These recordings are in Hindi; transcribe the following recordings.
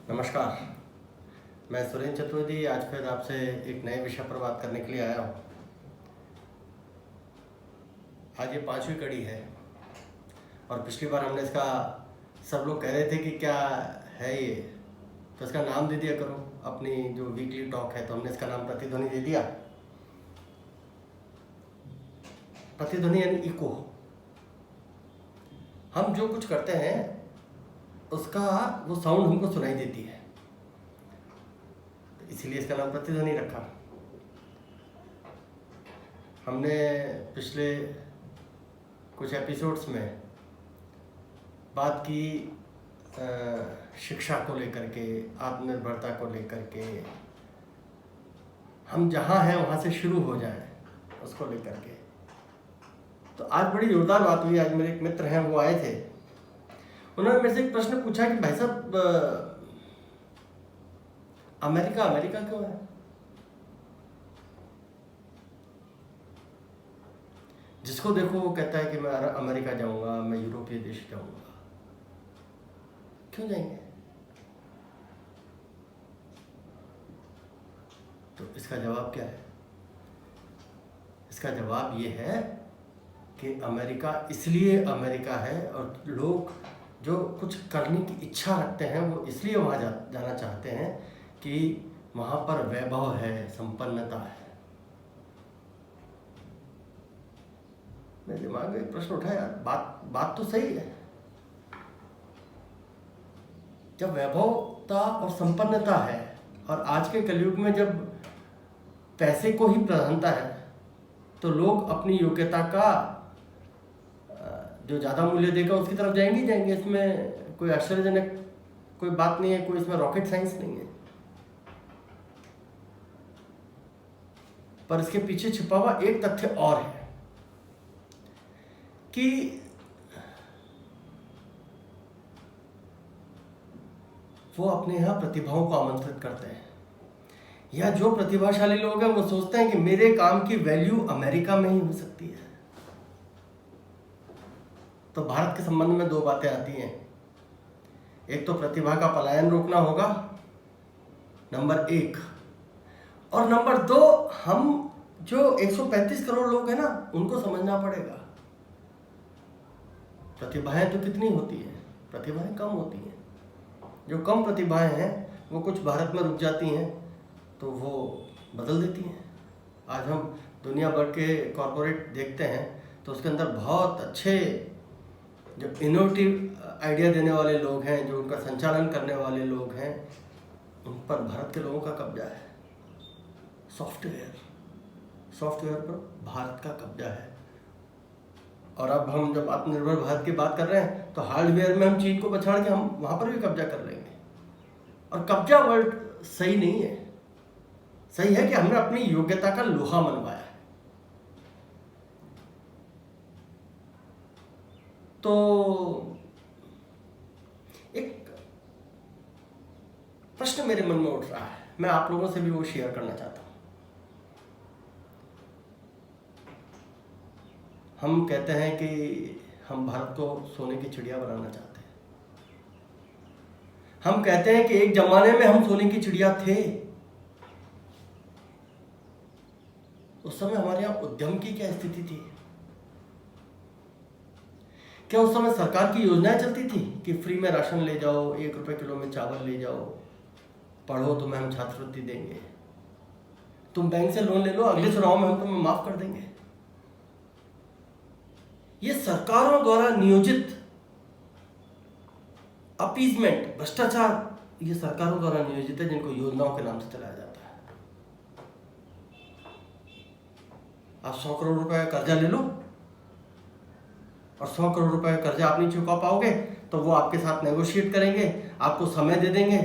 नमस्कार। मैं सुरेंद्र चतुर्वेदी आज फिर आपसे एक नए विषय पर बात करने के लिए आया हूँ। आज ये 5वीं कड़ी है और पिछली बार हमने इसका सब लोग कह रहे थे कि क्या है ये, तो इसका नाम दे दिया करो। अपनी जो वीकली टॉक है तो हमने इसका नाम प्रतिध्वनि दे दिया। प्रतिध्वनि यानी इको। हम जो कुछ करते हैं उसका वो साउंड हमको सुनाई देती है, इसीलिए इसका नाम प्रतिध्वनि रखा। हमने पिछले कुछ एपिसोड्स में बात की शिक्षा को लेकर के, आत्मनिर्भरता को लेकर के, हम जहाँ हैं वहाँ से शुरू हो जाएं उसको लेकर के। तो आज बड़ी जोरदार बात हुई। आज मेरे एक मित्र हैं, वो आए थे, उन्होंने मेरे से एक प्रश्न पूछा कि भाई साहब अमेरिका अमेरिका क्यों है? जिसको देखो वो कहता है कि मैं अमेरिका जाऊंगा, मैं यूरोपीय देश जाऊंगा। क्यों जाएंगे? तो इसका जवाब क्या है? इसका जवाब ये है कि अमेरिका इसलिए अमेरिका है और लोग जो कुछ करने की इच्छा रखते हैं वो इसलिए वहाँ जाना चाहते हैं कि वहाँ पर वैभव है, संपन्नता है। मेरे दिमाग में एक प्रश्न उठा, यार बात तो सही है। जब वैभवता और संपन्नता है और आज के कलयुग में जब पैसे को ही प्रधानता है तो लोग अपनी योग्यता का जो ज़्यादा मूल्य देगा उसकी तरफ जाएंगे ही जाएंगे। इसमें कोई आश्चर्यजनक कोई बात नहीं है, कोई इसमें रॉकेट साइंस नहीं है। पर इसके पीछे छिपा हुआ एक तथ्य और है कि वो अपने यहाँ प्रतिभाओं को आमंत्रित करते हैं, या जो प्रतिभाशाली लोग हैं वो सोचते हैं कि मेरे काम की वैल्यू अमेरिका में ही हो सकती है। तो भारत के संबंध में दो बातें आती हैं। एक तो प्रतिभा का पलायन रोकना होगा, नंबर 1, और नंबर 2 हम जो 135 करोड़ लोग हैं ना उनको समझना पड़ेगा। प्रतिभाएं तो कितनी होती हैं? प्रतिभाएं कम होती हैं। जो कम प्रतिभाएं हैं वो कुछ भारत में रुक जाती हैं तो वो बदल देती हैं। आज हम दुनिया भर के कॉरपोरेट देखते हैं तो उसके अंदर बहुत अच्छे जो इनोवेटिव आइडिया देने वाले लोग हैं, जो उनका संचालन करने वाले लोग हैं, उन पर भारत के लोगों का कब्जा है। सॉफ्टवेयर पर भारत का कब्जा है। और अब हम जब आत्मनिर्भर भारत की बात कर रहे हैं तो हार्डवेयर में हम चीन को पछाड़ के हम वहाँ पर भी कब्जा कर लेंगे। और कब्जा वर्ड सही नहीं है। सही है कि हमने अपनी योग्यता का लोहा मनवाया है। तो एक प्रश्न मेरे मन में उठ रहा है, मैं आप लोगों से भी वो शेयर करना चाहता हूं। हम कहते हैं कि हम भारत को सोने की चिड़िया बनाना चाहते हैं। हम कहते हैं कि एक जमाने में हम सोने की चिड़िया थे। उस समय हमारे यहां उद्यम की क्या स्थिति थी? क्या उस समय सरकार की योजनाएं चलती थी कि फ्री में राशन ले जाओ, 1 रुपए किलो में चावल ले जाओ, पढ़ो तुम्हें हम छात्रवृत्ति देंगे, तुम बैंक से लोन ले लो, अगले चुनाव में हम तुम्हें माफ कर देंगे? ये सरकारों द्वारा नियोजित अपीजमेंट, भ्रष्टाचार, ये सरकारों द्वारा नियोजित है, जिनको योजनाओं के नाम से चलाया जाता है। आप 100 करोड़ रुपए का कर्जा ले लो और 100 करोड़ रुपए का कर्जा आप नहीं चुका पाओगे तो वो आपके साथ नेगोशिएट करेंगे, आपको समय दे देंगे,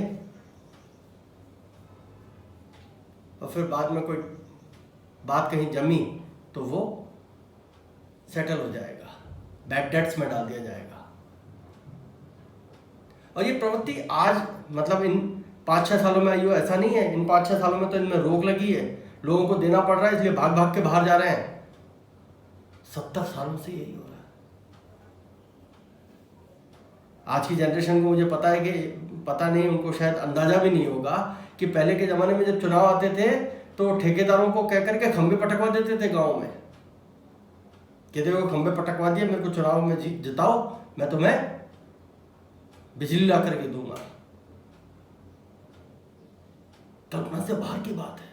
और फिर बाद में कोई बात कहीं जमी तो वो सेटल हो जाएगा, बैड डेट्स में डाल दिया जाएगा। और ये प्रवृत्ति आज मतलब इन 5-6 सालों में आई हो ऐसा नहीं है। इन 5-6 सालों में तो इनमें रोक लगी है, लोगों को देना पड़ रहा है, इसलिए भाग भाग के बाहर जा रहे हैं। 70 सालों से यही हो रहा है। आज की जनरेशन को मुझे पता है कि पता नहीं, उनको शायद अंदाजा भी नहीं होगा कि पहले के ज़माने में जब चुनाव आते थे तो ठेकेदारों को कह करके खंभे पटकवा देते थे गाँव में, कि देखो खंभे पटकवा दिए, मेरे को चुनाव में जिताओ, मैं तुम्हें बिजली ला करके दूंगा। कल्पना से बाहर की बात है।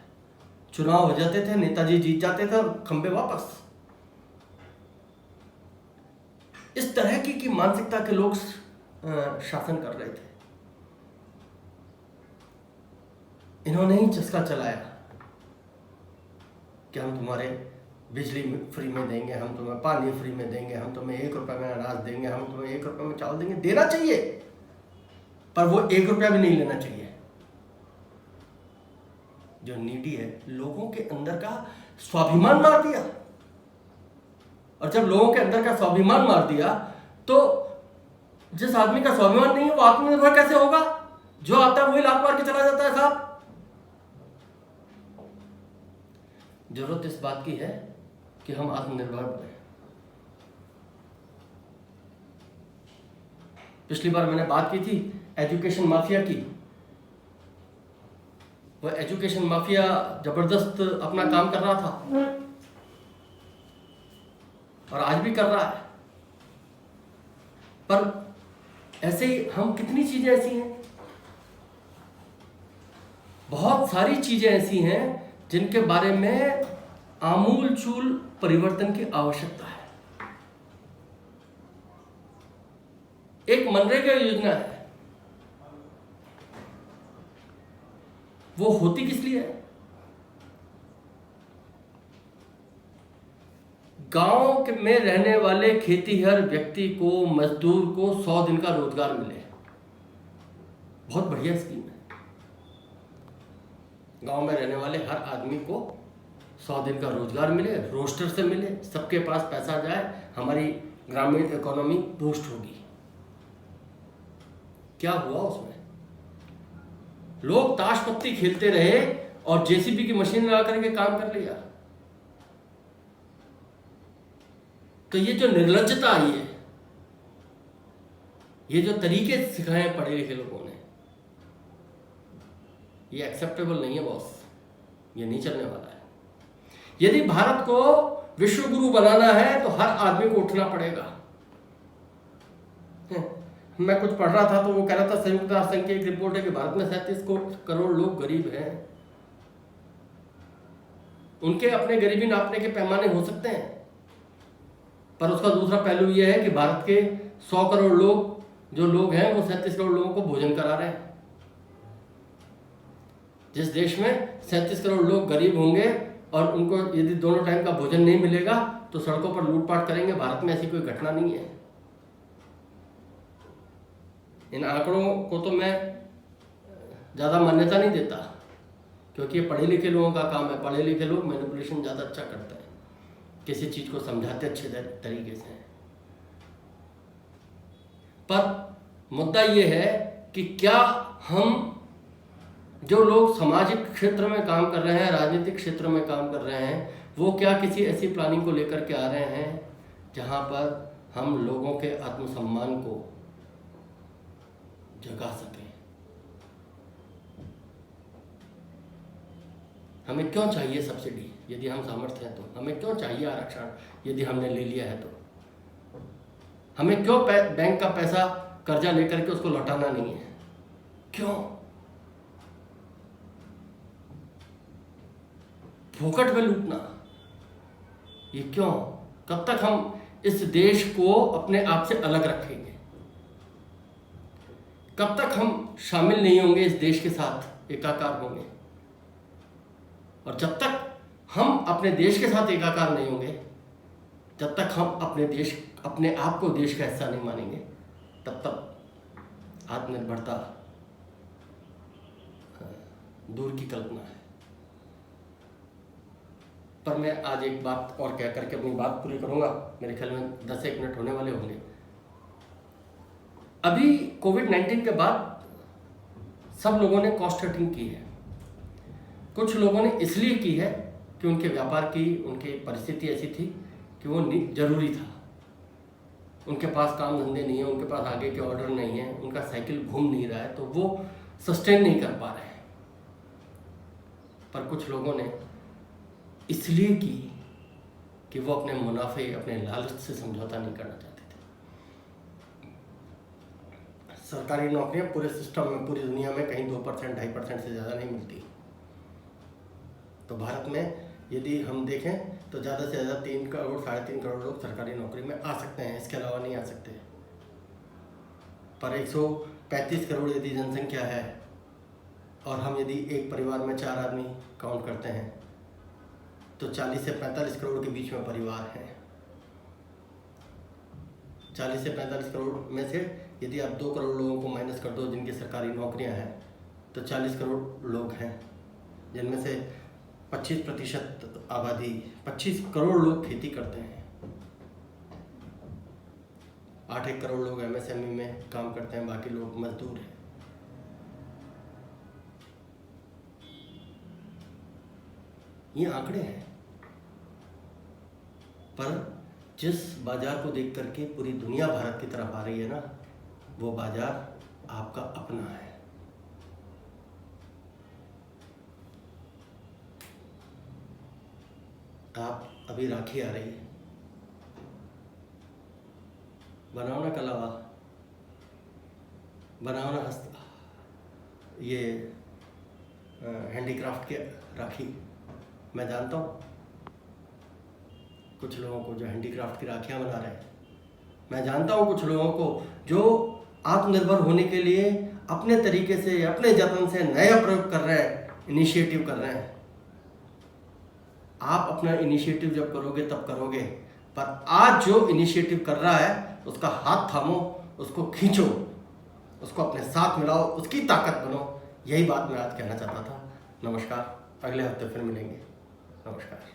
चुनाव हो जाते थे, नेताजी जीत जाते थे और खंभे वापस। इस तरह की मानसिकता के लोग शासन कर रहे थे। इन्होंने ही चस्का चलाया कि हम तुम्हारे बिजली फ्री में देंगे, हम तुम्हें पानी फ्री में देंगे, हम तुम्हें 1 रुपये में अनाज देंगे, हम तुम्हें 1 रुपये में चावल देंगे। देना चाहिए, पर वो 1 रुपया भी नहीं लेना चाहिए। जो नीडी है, लोगों के अंदर का स्वाभिमान मार दिया। और जब लोगों के अंदर का स्वाभिमान मार दिया तो जिस आदमी का स्वाभिमान नहीं है वो आत्मनिर्भर कैसे होगा? जो आता है वही लात मार के चला जाता है साहब। जरूरत इस बात की है कि हम आत्मनिर्भर बने। पिछली बार मैंने बात की थी एजुकेशन माफिया की। वो एजुकेशन माफिया जबरदस्त अपना काम कर रहा था और आज भी कर रहा है। पर ऐसे ही हम कितनी चीजें ऐसी हैं, बहुत सारी चीजें ऐसी हैं जिनके बारे में आमूल चूल परिवर्तन की आवश्यकता है। एक मनरेगा योजना है, वो होती किस लिए है? गांव में रहने वाले खेतीहर व्यक्ति को, मजदूर को 100 दिन का रोजगार मिले। बहुत बढ़िया स्कीम है। गांव में रहने वाले हर आदमी को 100 दिन का रोजगार मिले, रोस्टर से मिले, सबके पास पैसा जाए, हमारी ग्रामीण इकोनॉमी बूस्ट होगी। क्या हुआ उसमें? लोग ताश पत्ती खेलते रहे और जेसीबी की मशीन लगा करके काम कर लिया। तो ये जो निर्लज्जता आई है, ये जो तरीके सिखाए पढ़े लिखे लोगों ने, ये एक्सेप्टेबल नहीं है बॉस। ये नहीं चलने वाला है। यदि भारत को विश्व गुरु बनाना है तो हर आदमी को उठना पड़ेगा। मैं कुछ पढ़ रहा था तो वो कह रहा था, संयुक्त राष्ट्र संघ की एक रिपोर्ट है कि भारत में 37 करोड़ लोग गरीब हैं। उनके अपने गरीबी नापने के पैमाने हो सकते हैं, पर उसका दूसरा पहलू यह है कि भारत के 100 करोड़ लोग जो लोग हैं वो 37 करोड़ लोगों को भोजन करा रहे हैं। जिस देश में 37 करोड़ लोग गरीब होंगे और उनको यदि दोनों टाइम का भोजन नहीं मिलेगा तो सड़कों पर लूटपाट करेंगे। भारत में ऐसी कोई घटना नहीं है। इन आंकड़ों को तो मैं ज़्यादा मान्यता नहीं देता, क्योंकि ये पढ़े लिखे लोगों का काम है। पढ़े लिखे लोग मैनिपुलेशन ज़्यादा अच्छा करते हैं, किसी चीज़ को समझाते अच्छे तरीके से। पर मुद्दा ये है कि क्या हम, जो लोग सामाजिक क्षेत्र में काम कर रहे हैं, राजनीतिक क्षेत्र में काम कर रहे हैं, वो क्या किसी ऐसी प्लानिंग को लेकर के आ रहे हैं जहां पर हम लोगों के आत्मसम्मान को जगा सकें? हमें क्यों चाहिए सब्सिडी यदि हम सामर्थ्य हैं तो? हमें क्यों चाहिए आरक्षण यदि हमने ले लिया है तो? हमें क्यों बैंक का पैसा कर्जा लेकर के उसको लौटाना नहीं है? क्यों? फोकट में लूटना, ये क्यों? कब तक हम इस देश को अपने आप से अलग रखेंगे? कब तक हम शामिल नहीं होंगे इस देश के साथ, एकाकार होंगे? और जब तक हम अपने देश के साथ एकाकार नहीं होंगे, जब तक हम अपने आप को देश का हिस्सा नहीं मानेंगे, तब तक आत्मनिर्भरता दूर की कल्पना है। पर मैं आज एक बात और कह करके अपनी बात पूरी करूंगा। मेरे ख्याल में 10-1 मिनट होने वाले होंगे। अभी कोविड-19 के बाद सब लोगों ने कॉस्ट कटिंग की है। कुछ लोगों ने इसलिए की है कि उनके व्यापार की, उनकी परिस्थिति ऐसी थी कि वो जरूरी था। उनके पास काम धंधे नहीं है, उनके पास आगे के ऑर्डर नहीं है, उनका साइकिल घूम नहीं रहा है, तो वो सस्टेन नहीं कर पा रहे हैं। पर कुछ लोगों ने इसलिए की कि वो अपने मुनाफे, अपने लालच से समझौता नहीं करना चाहते थे। सरकारी नौकरियां पूरे सिस्टम में, पूरी दुनिया में कहीं 2%, 2.5% से ज़्यादा नहीं मिलती। तो भारत में यदि हम देखें तो ज़्यादा से ज़्यादा 3 करोड़, 3.5 करोड़ लोग सरकारी नौकरी में आ सकते हैं, इसके अलावा नहीं आ सकते। पर 135 करोड़ यदि जनसंख्या है और हम यदि एक परिवार में 4 आदमी काउंट करते हैं तो 40 से 45 करोड़ के बीच में परिवार है। 40 से 45 करोड़ में से यदि आप 2 करोड़ लोगों को माइनस कर दो जिनकी सरकारी नौकरियां हैं, तो 40 करोड़ लोग हैं, जिनमें से 25% आबादी, 25 करोड़ लोग खेती करते हैं। 8-1 करोड़ लोग MSME में काम करते हैं, बाकी लोग मजदूर हैं। ये आंकड़े हैं। पर जिस बाजार को देख करके पूरी दुनिया भारत की तरफ आ रही है ना, वो बाजार आपका अपना है। आप अभी राखी आ रही है, बनाओ ना कलावा, बनाओ ना ये हैंडीक्राफ्ट के राखी। मैं जानता हूँ कुछ लोगों को जो हैंडीक्राफ्ट की राखियाँ बना रहे हैं। मैं जानता हूँ कुछ लोगों को जो आत्मनिर्भर होने के लिए अपने तरीके से, अपने जतन से नया प्रयोग कर रहे हैं, इनिशिएटिव कर रहे हैं। आप अपना इनिशिएटिव जब करोगे तब करोगे, पर आज जो इनिशिएटिव कर रहा है उसका हाथ थामो, उसको खींचो, उसको अपने साथ मिलाओ, उसकी ताकत बनो। यही बात मैं आज कहना चाहता था। नमस्कार, अगले हफ्ते फिर मिलेंगे। नमस्कार।